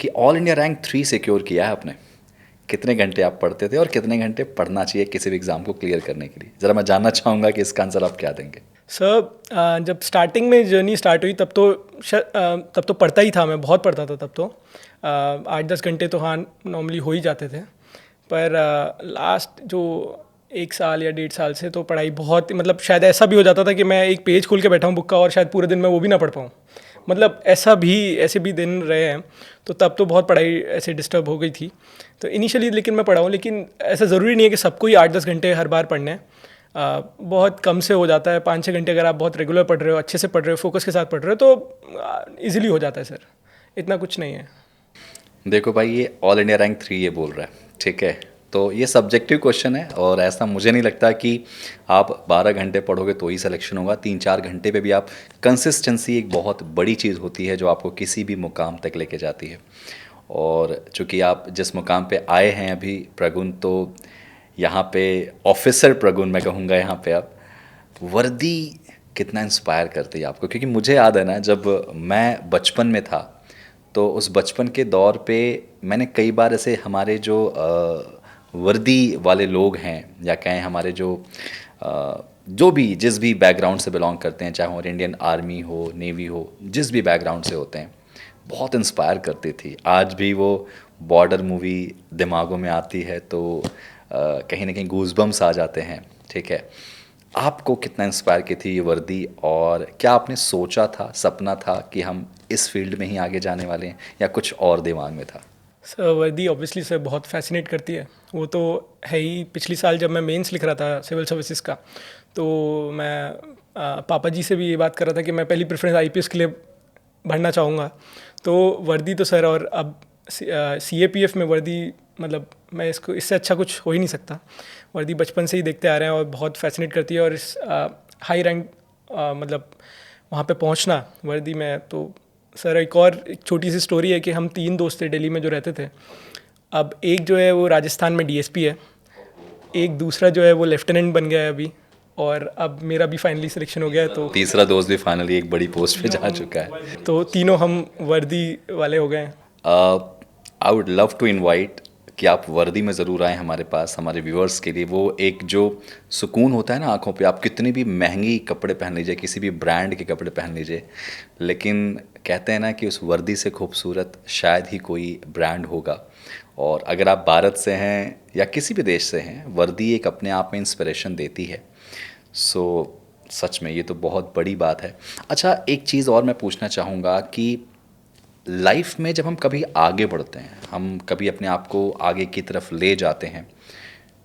कि ऑल इंडिया रैंक 3 सिक्योर किया है आपने, कितने घंटे आप पढ़ते थे और कितने घंटे पढ़ना चाहिए किसी भी एग्ज़ाम को क्लियर करने के लिए? ज़रा मैं जानना चाहूँगा कि इसका आंसर आप क्या देंगे? सर जब स्टार्टिंग में जर्नी स्टार्ट हुई तब तो पढ़ता ही था मैं, बहुत पढ़ता था तब तो। 8-10 घंटे तो हाँ नॉर्मली हो ही जाते थे। पर लास्ट जो 1 साल या 1.5 साल से तो पढ़ाई बहुत, मतलब शायद ऐसा भी हो जाता था कि मैं एक पेज खोल के बैठा हूँ बुक का और शायद पूरे दिन में वो भी ना पढ़ पाऊँ। मतलब ऐसे भी दिन रहे हैं। तो तब तो बहुत पढ़ाई ऐसे डिस्टर्ब हो गई थी। तो इनिशियली लेकिन मैं पढ़ा हूँ, लेकिन ऐसा ज़रूरी नहीं है कि सबको ही 8-10 घंटे हर बार पढ़ने हैं। बहुत कम से हो जाता है, 5-6 घंटे अगर आप बहुत रेगुलर पढ़ रहे हो, अच्छे से पढ़ रहे हो, फोकस के साथ पढ़ रहे हो तो ईजिली हो जाता है सर, इतना कुछ नहीं है। देखो भाई, ये ऑल इंडिया रैंक 3 ये बोल रहा है, ठीक है? तो ये सब्जेक्टिव क्वेश्चन है और ऐसा मुझे नहीं लगता कि आप 12 घंटे पढ़ोगे तो ही सिलेक्शन होगा। 3-4 घंटे पे भी आप, कंसिस्टेंसी एक बहुत बड़ी चीज़ होती है जो आपको किसी भी मुकाम तक लेके जाती है। और चूँकि आप जिस मुकाम पे आए हैं अभी प्रगुण, तो यहाँ पे ऑफिसर प्रगुण मैं कहूँगा, यहाँ पे आप वर्दी कितना इंस्पायर करती है आपको? क्योंकि मुझे याद है ना, जब मैं बचपन में था तो उस बचपन के दौर पे मैंने कई बार ऐसे हमारे जो वर्दी वाले लोग हैं, या कहें हमारे जो भी जिस भी बैकग्राउंड से बिलोंग करते हैं, चाहे वो इंडियन आर्मी हो, नेवी हो, जिस भी बैकग्राउंड से होते हैं, बहुत इंस्पायर करती थी। आज भी वो बॉर्डर मूवी दिमागों में आती है तो कहीं ना कहीं गूज़बम्स आ जाते हैं, ठीक है? आपको कितना इंस्पायर की थी ये वर्दी, और क्या आपने सोचा था, सपना था कि हम इस फील्ड में ही आगे जाने वाले हैं, या कुछ और दिमाग में था? सर वर्दी ऑब्वियसली सर बहुत फैसिनेट करती है, वो तो है ही। पिछली साल जब मैं मेंस लिख रहा था सिविल सर्विसेज का, तो मैं पापा जी से भी ये बात कर रहा था कि मैं पहली प्रेफरेंस IPS के लिए भरना चाहूँगा। तो वर्दी तो सर, और अब CAPF में वर्दी, मतलब मैं इसको, इससे अच्छा कुछ हो ही नहीं सकता। वर्दी बचपन से ही देखते आ रहे हैं और बहुत फैसिनेट करती है। और इस हाई रैंक मतलब वहाँ पे पहुँचना वर्दी में, तो सर एक छोटी सी स्टोरी है कि हम 3 दोस्त थे दिल्ली में जो रहते थे। अब एक जो है वो राजस्थान में DSP है, एक दूसरा जो है वो लेफ्टिनेंट बन गया है अभी, और अब मेरा भी फाइनली सिलेक्शन हो गया है, तो तीसरा दोस्त भी फाइनली एक बड़ी पोस्ट पे जा चुका है। तो तीनों हम वर्दी वाले हो गए हैं। I would love to invite कि आप वर्दी में ज़रूर आएँ हमारे पास, हमारे व्यूअर्स के लिए। वो एक जो सुकून होता है ना आँखों पे, आप कितनी भी महंगी कपड़े पहन लीजिए, किसी भी ब्रांड के कपड़े पहन लीजिए, लेकिन कहते हैं ना कि उस वर्दी से खूबसूरत शायद ही कोई ब्रांड होगा। और अगर आप भारत से हैं या किसी भी देश से हैं, वर्दी एक अपने आप में इंस्पिरेशन देती है। सो सच में ये तो बहुत बड़ी बात है। अच्छा, एक चीज़ और मैं पूछना चाहूँगा कि लाइफ में जब हम कभी आगे बढ़ते हैं, हम कभी अपने आप को आगे की तरफ ले जाते हैं,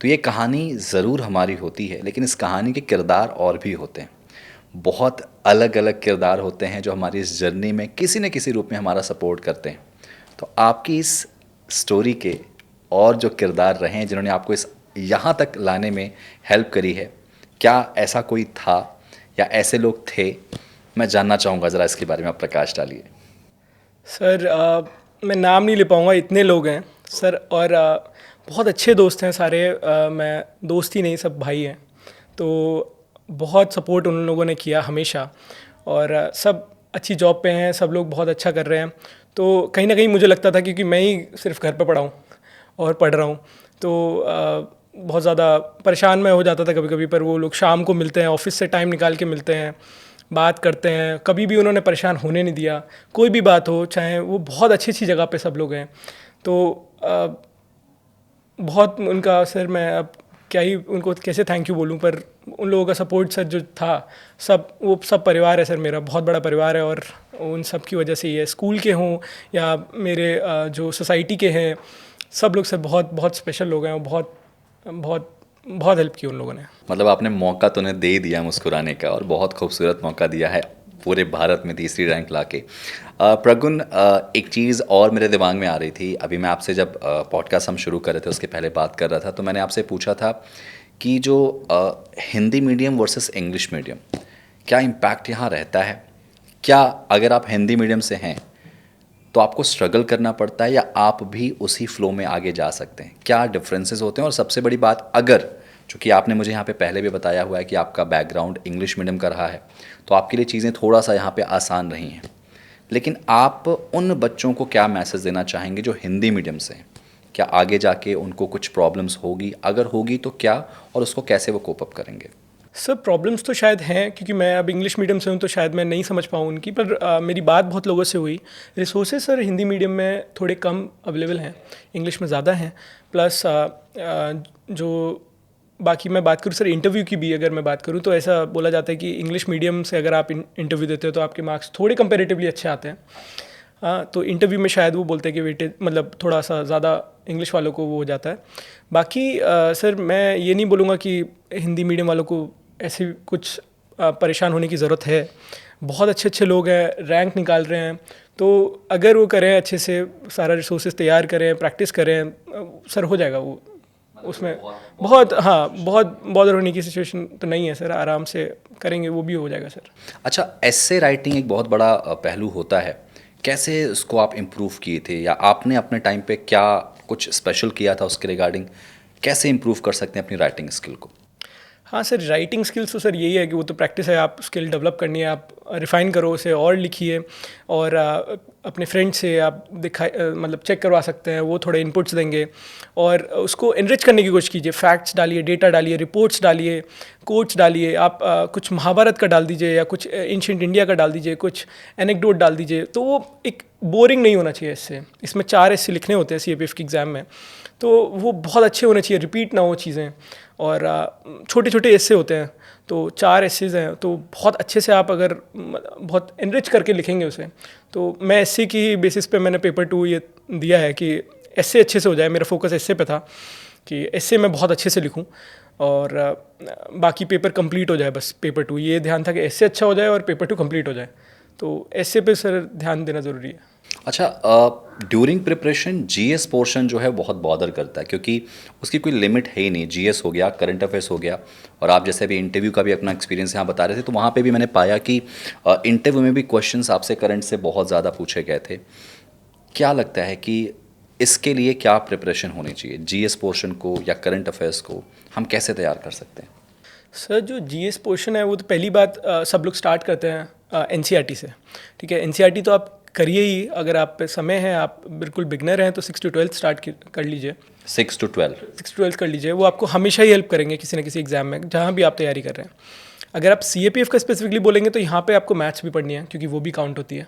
तो ये कहानी ज़रूर हमारी होती है, लेकिन इस कहानी के किरदार और भी होते हैं। बहुत अलग अलग किरदार होते हैं जो हमारी इस जर्नी में किसी न किसी रूप में हमारा सपोर्ट करते हैं। तो आपकी इस स्टोरी के और जो किरदार रहे हैं जिन्होंने आपको इस यहाँ तक लाने में हेल्प करी है, क्या ऐसा कोई था या ऐसे लोग थे? मैं जानना चाहूँगा, ज़रा इसके बारे में आप प्रकाश डालिए। सर मैं नाम नहीं ले पाऊँगा, इतने लोग हैं सर, और बहुत अच्छे दोस्त हैं सारे। मैं दोस्त ही नहीं, सब भाई हैं, तो बहुत सपोर्ट उन लोगों ने किया हमेशा, और सब अच्छी जॉब पे हैं, सब लोग बहुत अच्छा कर रहे हैं। तो कहीं ना कहीं मुझे लगता था क्योंकि मैं ही सिर्फ घर पे पढ़ा हूँ और पढ़ रहा हूँ, तो बहुत ज़्यादा परेशान मैं हो जाता था कभी कभी, पर वो लोग शाम को मिलते हैं, ऑफिस से टाइम निकाल के मिलते हैं, बात करते हैं, कभी भी उन्होंने परेशान होने नहीं दिया। कोई भी बात हो, चाहे वो बहुत अच्छी अच्छी जगह पे सब लोग हैं, तो बहुत उनका सर, मैं अब क्या ही उनको कैसे थैंक यू बोलूं, पर उन लोगों का सपोर्ट सर जो था, सब वो सब परिवार है सर, मेरा बहुत बड़ा परिवार है, और उन सब की वजह से ही है। स्कूल के हों या मेरे जो सोसाइटी के हैं, सब लोग सर बहुत बहुत स्पेशल लोग हैं, और बहुत बहुत बहुत हेल्प की उन लोगों ने। मतलब आपने मौका तो उन्हें दे दिया मुस्कुराने का, और बहुत खूबसूरत मौका दिया है पूरे भारत में तीसरी रैंक लाके। प्रगुन, एक चीज़ और मेरे दिमाग में आ रही थी, अभी मैं आपसे जब पॉडकास्ट हम शुरू कर रहे थे उसके पहले बात कर रहा था, तो मैंने आपसे पूछा था कि जो Hindi medium versus English medium, क्या इम्पैक्ट यहाँ रहता है? क्या अगर आप हिंदी मीडियम से हैं तो आपको स्ट्रगल करना पड़ता है, या आप भी उसी फ्लो में आगे जा सकते हैं? क्या डिफरेंसेस होते हैं? और सबसे बड़ी बात, अगर चूँकि आपने मुझे यहाँ पे पहले भी बताया हुआ है कि आपका बैकग्राउंड इंग्लिश मीडियम का रहा है, तो आपके लिए चीज़ें थोड़ा सा यहाँ पे आसान रही हैं, लेकिन आप उन बच्चों को क्या मैसेज देना चाहेंगे जो हिंदी मीडियम से हैं? क्या आगे जाके उनको कुछ प्रॉब्लम्स होगी? अगर होगी तो क्या, और उसको कैसे वो कोप अप करेंगे? सर प्रॉब्लम्स तो शायद हैं, क्योंकि मैं अब इंग्लिश मीडियम से हूँ, तो शायद मैं नहीं समझ पाऊँ उनकी, पर मेरी बात बहुत लोगों से हुई। रिसोर्सेज सर हिंदी मीडियम में थोड़े कम अवेलेबल हैं, इंग्लिश में ज़्यादा हैं। प्लस जो बाकी मैं बात करूँ सर इंटरव्यू की भी, अगर मैं बात करूँ तो ऐसा बोला जाता है कि इंग्लिश मीडियम से अगर आप इंटरव्यू देते हो तो आपके मार्क्स थोड़े कंपेरेटिवली अच्छे आते हैं। तो इंटरव्यू में शायद वो बोलते हैं कि वेटेज मतलब थोड़ा सा ज़्यादा इंग्लिश वालों को वो हो जाता है। बाकी सर मैं ये नहीं बोलूँगा कि हिंदी मीडियम वालों को ऐसे कुछ परेशान होने की ज़रूरत है। बहुत अच्छे अच्छे लोग हैं, रैंक निकाल रहे हैं, तो अगर वो करें अच्छे से, सारा रिसोर्सेज तैयार करें, प्रैक्टिस करें, सर हो जाएगा वो। उसमें बहुत बहुत बॉदर होने की सिचुएशन तो नहीं है सर, आराम से करेंगे वो भी हो जाएगा सर। अच्छा, एस्से राइटिंग एक बहुत बड़ा पहलू होता है, कैसे उसको आप इम्प्रूव किए थे, या आपने अपने टाइम पे क्या कुछ स्पेशल किया था उसके रिगार्डिंग? कैसे इम्प्रूव कर सकते हैं अपनी राइटिंग स्किल को? हाँ सर, राइटिंग स्किल्स तो सर यही है कि वो तो प्रैक्टिस है, आप स्किल डेवलप करनी है, आप रिफ़ाइन करो उसे और लिखिए, और अपने फ्रेंड से आप मतलब चेक करवा सकते हैं, वो थोड़े इनपुट्स देंगे, और उसको एनरिच करने की कोशिश कीजिए। फैक्ट्स डालिए, डेटा डालिए, रिपोर्ट्स डालिए, कोट्स डालिए, आप कुछ महाभारत का डाल दीजिए, या कुछ एंशिएंट इंडिया का डाल दीजिए, कुछ एनेक्डोट डाल दीजिए, तो वो एक बोरिंग नहीं होना चाहिए। इसमें 4 ऐसे लिखने होते हैं CAPF की एग्ज़ाम में, तो वो बहुत अच्छे होने चाहिए, रिपीट ना हो चीज़ें, और छोटे छोटे एस्से होते हैं, तो 4 एस्सेज हैं, तो बहुत अच्छे से आप अगर बहुत एनरिच करके लिखेंगे उसे, तो मैं एस्से की बेसिस पे मैंने पेपर 2 ये दिया है कि एस्से अच्छे से हो जाए। मेरा फोकस एस्से पे था कि एस्से मैं बहुत अच्छे से लिखूं, और बाकी पेपर कंप्लीट हो जाए, बस पेपर 2 ये ध्यान था कि एस्से अच्छा हो जाए और पेपर 2 कंप्लीट हो जाए, तो एस्से पे सर ध्यान देना ज़रूरी है। अच्छा, ड्यूरिंग प्रिपरेशन GS पोर्शन जो है बहुत बॉदर करता है, क्योंकि उसकी कोई लिमिट है ही नहीं। GS हो गया, करंट अफेयर्स हो गया, और आप जैसे अभी इंटरव्यू का भी अपना एक्सपीरियंस यहाँ बता रहे थे, तो वहाँ पे भी मैंने पाया कि इंटरव्यू में भी क्वेश्चंस आपसे करंट से बहुत ज़्यादा पूछे गए थे। क्या लगता है कि इसके लिए क्या प्रिपरेशन होनी चाहिए? जीएस पोर्शन को या करंट अफेयर्स को हम कैसे तैयार कर सकते हैं? सर जो जीएस पोर्शन है वो तो पहली बात सब लोग स्टार्ट करते हैं एनसीईआरटी से। ठीक है, एनसीईआरटी तो आप करिए ही, अगर आप पे समय है, आप बिल्कुल बिगनर हैं तो 6 to 12 स्टार्ट कर लीजिए। 6 to 12 6 to 12 कर लीजिए, वो आपको हमेशा ही हेल्प करेंगे किसी न किसी एग्जाम में जहाँ भी आप तैयारी कर रहे हैं। अगर आप सीएपीएफ का स्पेसिफिकली बोलेंगे तो यहाँ पे आपको मैथ्स भी पढ़नी है क्योंकि वो भी काउंट होती है,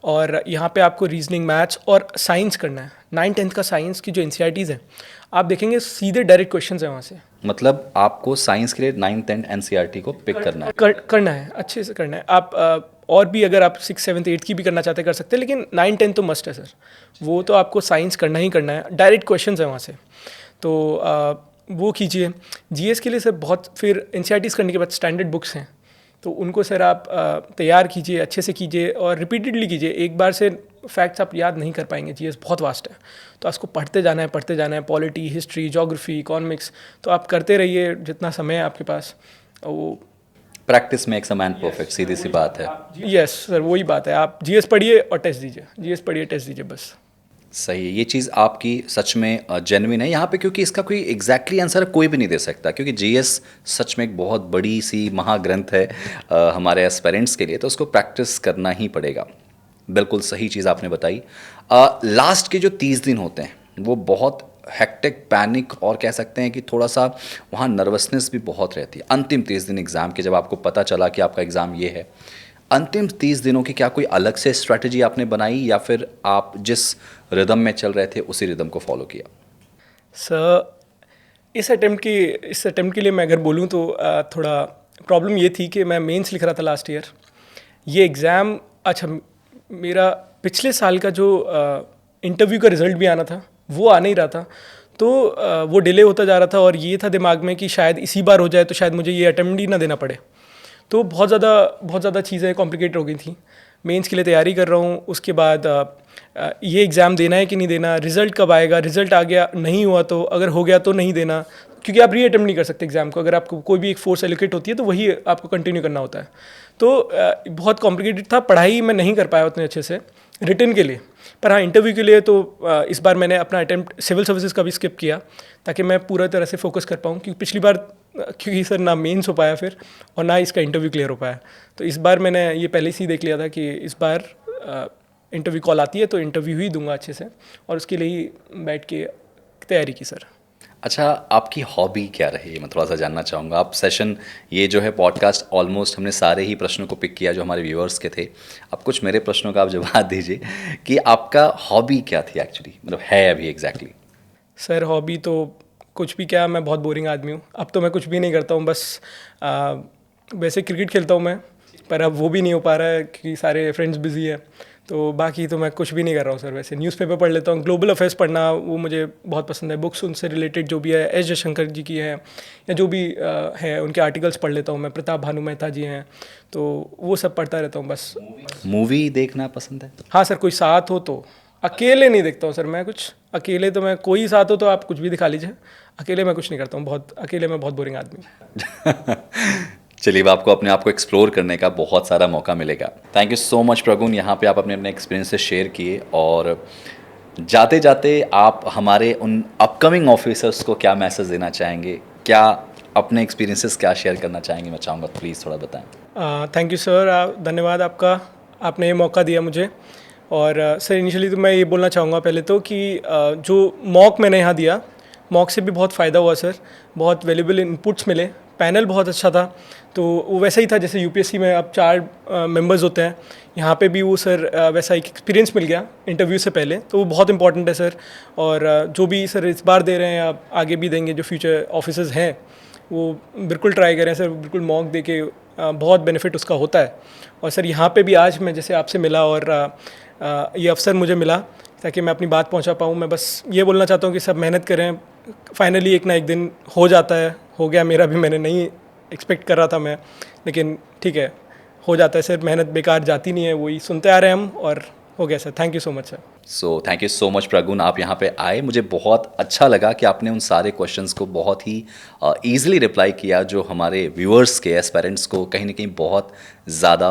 और यहाँ पे आपको रीजनिंग, मैथ्स और साइंस करना है। 9th-10th का साइंस की जो एनसीईआरटीज़ हैं आप देखेंगे सीधे डायरेक्ट क्वेश्चन है वहाँ से। मतलब आपको साइंस के लिए 9th-10th एनसीईआरटी को पिक करना है? करना है, अच्छे से करना है। आप और भी अगर आप 6, 7, 8 की भी करना चाहते हैं कर सकते हैं, लेकिन 9, 10 तो मस्ट है सर। वो तो आपको साइंस करना ही करना है, डायरेक्ट क्वेश्चंस है वहाँ से। तो वो कीजिए। जीएस के लिए सर बहुत, फिर एनसीईआरटीज़ करने के बाद स्टैंडर्ड बुक्स हैं तो उनको सर आप तैयार कीजिए, अच्छे से कीजिए और रिपीटेडली कीजिए। एक बार से फैक्ट्स आप याद नहीं कर पाएंगे, जीएस बहुत वास्ट है, तो उसको पढ़ते जाना है, पढ़ते जाना है। पॉलिटी, हिस्ट्री, ज्योग्राफी, इकोनॉमिक्स, तो आप करते रहिए जितना समय है आपके पास। वो practice makes a man perfect, सीधी सी बात है। यस सर, वही बात है। आप जीएस पढ़िए और टेस्ट दीजिए, जीएस पढ़िए, टेस्ट दीजिए, बस। सही है, ये चीज़ आपकी सच में जेन्युइन है यहाँ पे, क्योंकि इसका कोई एग्जैक्टली आंसर कोई भी नहीं दे सकता, क्योंकि जीएस सच में एक बहुत बड़ी सी महाग्रंथ है हमारे एस्पेरेंट्स के लिए, तो उसको प्रैक्टिस करना ही पड़ेगा। बिल्कुल सही चीज़ आपने बताई। लास्ट के जो 30 दिन होते हैं वो बहुत हेक्टिक, पैनिक और कह सकते हैं कि थोड़ा सा वहाँ नर्वसनेस भी बहुत रहती है। अंतिम 30 दिन एग्ज़ाम के, जब आपको पता चला कि आपका एग्ज़ाम ये है, अंतिम 30 दिनों की क्या कोई अलग से स्ट्रैटेजी आपने बनाई या फिर आप जिस रिदम में चल रहे थे उसी रिदम को फॉलो किया? सर इस अटेम्प्ट के लिए मैं अगर बोलूँ तो थोड़ा प्रॉब्लम ये थी कि मैं मेंस लिख रहा था लास्ट ईयर। ये एग्ज़ाम, अच्छा, मेरा पिछले साल का जो इंटरव्यू का रिज़ल्ट भी आना था वो आ नहीं रहा था, तो वो डिले होता जा रहा था और ये था दिमाग में कि शायद इसी बार हो जाए तो शायद मुझे ये अटेम्प्ट ही ना देना पड़े। तो बहुत ज़्यादा चीज़ें कॉम्प्लिकेट हो गई थी। मेंस के लिए तैयारी कर रहा हूँ, उसके बाद ये एग्ज़ाम देना है कि नहीं देना, रिज़ल्ट कब आएगा, रिज़ल्ट आ गया नहीं हुआ तो, अगर हो गया तो नहीं देना, क्योंकि आप री अटेम्प्ट नहीं कर सकते एग्ज़ाम को। अगर आपको कोई भी एक फोर्स एलोकेट होती है तो वही आपको कंटिन्यू करना होता है। तो बहुत कॉम्प्लिकेटेड था, पढ़ाई मैं नहीं कर पाया उतने अच्छे से रिटन के लिए। पर हाँ, इंटरव्यू के लिए तो इस बार मैंने अपना अटेम्प्ट सिविल सर्विसेज का भी स्किप किया ताकि मैं पूरा तरह से फोकस कर पाऊँ, क्योंकि पिछली बार क्योंकि सर ना मेंस हो पाया फिर और ना इसका इंटरव्यू क्लियर हो पाया। तो इस बार मैंने ये पहले से ही देख लिया था कि इस बार इंटरव्यू कॉल आती है तो इंटरव्यू ही दूंगा अच्छे से, और उसके लिए ही बैठ के तैयारी की सर। अच्छा, आपकी हॉबी क्या रही, मैं थोड़ा सा जानना चाहूँगा। आप सेशन, ये जो है पॉडकास्ट, ऑलमोस्ट हमने सारे ही प्रश्नों को पिक किया जो हमारे व्यूअर्स के थे। अब कुछ मेरे प्रश्नों का आप जवाब दीजिए कि आपका हॉबी क्या थी एक्चुअली, मतलब है अभी एग्जैक्टली? सर हॉबी तो कुछ भी क्या, मैं बहुत बोरिंग आदमी हूँ। अब तो मैं कुछ भी नहीं करता हूँ, बस वैसे क्रिकेट खेलता हूँ मैं, पर अब वो भी नहीं हो पा रहा है क्योंकि सारे फ्रेंड्स बिजी है। तो बाकी तो मैं कुछ भी नहीं कर रहा हूँ सर। वैसे न्यूज़पेपर पढ़ लेता हूँ, ग्लोबल अफेयर्स पढ़ना वो मुझे बहुत पसंद है। बुक्स उनसे रिलेटेड जो भी है, एस जयशंकर जी की है या जो भी है, उनके आर्टिकल्स पढ़ लेता हूँ मैं। प्रताप भानु मेहता जी हैं, तो वो सब पढ़ता रहता हूँ बस। मूवी देखना पसंद है? हाँ सर, कोई साथ हो तो। अकेले नहीं देखता हूँ सर मैं कुछ, अकेले तो मैं, कोई साथ हो तो आप कुछ भी दिखा लीजिए, अकेले मैं कुछ नहीं करता हूँ। बहुत अकेले मैं बहुत बोरिंग आदमी हूँ। चलिए, आपको अपने आप को एक्सप्लोर करने का बहुत सारा मौका मिलेगा। Thank you so much Pragun, यहाँ पे आप अपने अपने एक्सपीरियंसेस शेयर किए, और जाते जाते आप हमारे उन अपकमिंग ऑफिसर्स को क्या मैसेज देना चाहेंगे, क्या अपने एक्सपीरियंसेस क्या शेयर करना चाहेंगे? मैं चाहूँगा प्लीज़ थोड़ा बताएं। थैंक यू सर, धन्यवाद आपका, आपने ये मौका दिया मुझे। और सर इनिशियली तो मैं ये बोलना चाहूँगा पहले तो कि जो मॉक मैंने यहाँ दिया, मॉक से भी बहुत फ़ायदा हुआ सर, बहुत वैल्यूबल इनपुट्स मिले, पैनल बहुत अच्छा था। तो वो वैसा ही था जैसे यूपीएससी में अब 4 मेंबर्स होते हैं, यहाँ पे भी वो सर वैसा एक एक्सपीरियंस मिल गया इंटरव्यू से पहले, तो वो बहुत इंपॉर्टेंट है सर। और जो भी सर इस बार दे रहे हैं, आप आगे भी देंगे, जो फ्यूचर ऑफिसर्स हैं वो बिल्कुल ट्राई करें सर, बिल्कुल मॉक दे के बहुत बेनिफिट उसका होता है। और सर यहाँ पे भी आज मैं जैसे आपसे मिला और ये अवसर मुझे मिला ताकि मैं अपनी बात पहुँचा पाऊँ, मैं बस ये बोलना चाहता हूँ कि सब मेहनत करें, फाइनली एक ना एक दिन हो जाता है। हो गया मेरा भी, मैंने नहीं एक्सपेक्ट कर रहा था मैं, लेकिन ठीक है, हो जाता है सर। मेहनत बेकार जाती नहीं है, वही सुनते आ रहे हैं हम और हो गया sir, thank you so much sir. So thank you so much Pragun, आप यहाँ पे आए, मुझे बहुत अच्छा लगा कि आपने उन सारे क्वेश्चंस को बहुत ही ईजिली रिप्लाई किया जो हमारे व्यूअर्स के एस्पायरेंट्स को कहीं ना कहीं बहुत ज़्यादा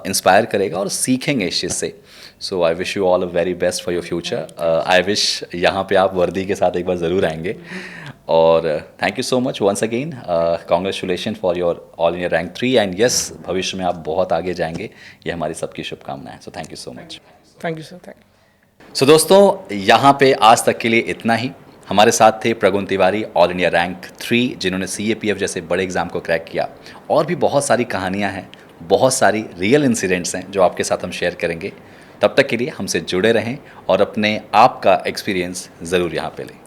इंस्पायर करेगा और सीखेंगे इस चीज़ से। So I wish you all a very best for your future. I wish यहाँ पे आप वर्दी के साथ एक बार ज़रूर आएंगे। और thank you so much once again, congratulation for your all India rank 3 and yes, भविष्य में आप बहुत आगे जाएंगे, ये हमारी सबकी शुभकामनाएं। So thank you so much. Thank you sir, thank you. So दोस्तों, यहाँ पे आज तक के लिए इतना ही। हमारे साथ थे Pragun Tiwari, all India rank 3, जिन्होंने CAPF जैसे बड़े एग्जाम को क्रैक किया। और भी बहुत सारी कहानियाँ हैं, बहुत सारी रियल इंसिडेंट्स हैं जो आपके साथ हम शेयर करेंगे। तब तक के लिए हमसे जुड़े रहें और अपने आप का एक्सपीरियंस ज़रूर यहाँ पे लें।